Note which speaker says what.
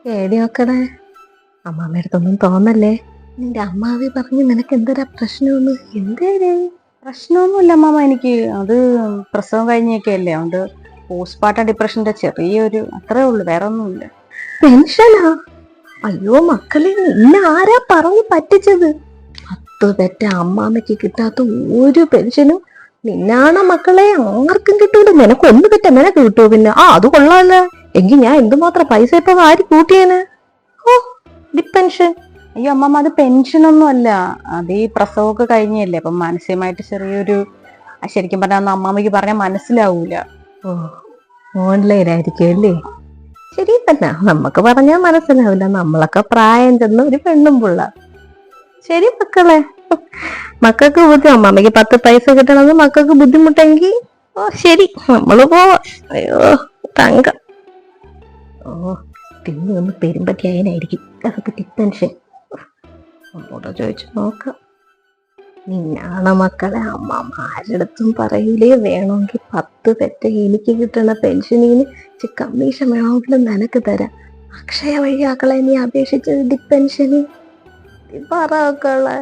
Speaker 1: ഏടി നോക്കണേ, അമ്മാമ്മ അടുത്തൊന്നും തോന്നല്ലേ. നിന്റെ അമ്മാവി പറഞ്ഞു നിനക്ക് എന്തൊരാ പ്രശ്നമൊന്നും. എന്തേരേ?
Speaker 2: പ്രശ്നമൊന്നുമില്ല അമ്മാമ. എനിക്ക് അത് പ്രസവം കഴിഞ്ഞൊക്കെ അല്ലേ, അതുകൊണ്ട് പോസ്റ്റ്മോർട്ടം ഡിപ്രഷന്റെ ചെറിയൊരു അത്രേ ഉള്ളു, വേറെ ഒന്നുമില്ല.
Speaker 1: പെൻഷനാ? അയ്യോ മക്കളെ, നിന്നെ ആരാ പറഞ്ഞു പറ്റിച്ചത്? 10 പെറ്റ അമ്മാമ്മയ്ക്ക് കിട്ടാത്ത ഒരു പെൻഷനും നിന്നാണ് മക്കളെ ആർക്കും കിട്ടൂല. നിനക്ക് ഒന്ന് പെറ്റ നിനക്ക് കിട്ടുമോ? പിന്നെ അത് കൊള്ളാല്ലേ. എങ്കിൽ ഞാൻ എന്തുമാത്രം പൈസ ഇപ്പൊ ആര് കൂട്ടിയേനെ? ഓ, ഡിപ്പെൻഷൻ.
Speaker 2: അയ്യോ അമ്മമ്മ, അത് പെൻഷനൊന്നും അല്ല. അത് ഈ പ്രസവമൊക്കെ കഴിഞ്ഞല്ലേ, അപ്പം മാനസികമായിട്ട് ചെറിയൊരു, ശരിക്കും പറഞ്ഞാൽ അമ്മാമ്മയ്ക്ക് പറഞ്ഞാൽ മനസ്സിലാവൂല.
Speaker 1: ഓ, ഓൺലൈൻ ആയിരിക്കും അല്ലേ? ശരി തന്നെ, നമുക്ക് പറഞ്ഞാൽ മനസ്സിലാവില്ല. നമ്മളൊക്കെ പ്രായം ചെന്ന് ഒരു പെണ്ണും പുള്ള. ശരി മക്കളെ, മക്കൾക്ക് ബുദ്ധിമുട്ട്, അമ്മമ്മയ്ക്ക് 10 പൈസ കിട്ടണമെന്ന് മക്കൾക്ക് ബുദ്ധിമുട്ടെങ്കിൽ ഓ ശരി, നമ്മള് പോവാ. അയ്യോ തങ്കം. ഓ, തിന്നു ഒന്ന് പെരുമ്പറ്റി അതിനായിരിക്കും അതൊക്കെ ഡിപ്പെൻഷൻ. അമ്മോട് ചോദിച്ചു നോക്കാം. നിന്നാണ് മക്കളെ അമ്മമ്മ ആരടുത്തും പറയൂലേ. വേണമെങ്കിൽ 10 പെറ്റ എനിക്ക് കിട്ടണ പെൻഷനിന് കമ്മീഷൻ വേണമെങ്കിലും നിനക്ക് തരാം. അക്ഷയ വഴിയാക്കളെ നീ അപേക്ഷിച്ചത് ഡിപ്പെൻഷന് പറ മക്കളെ.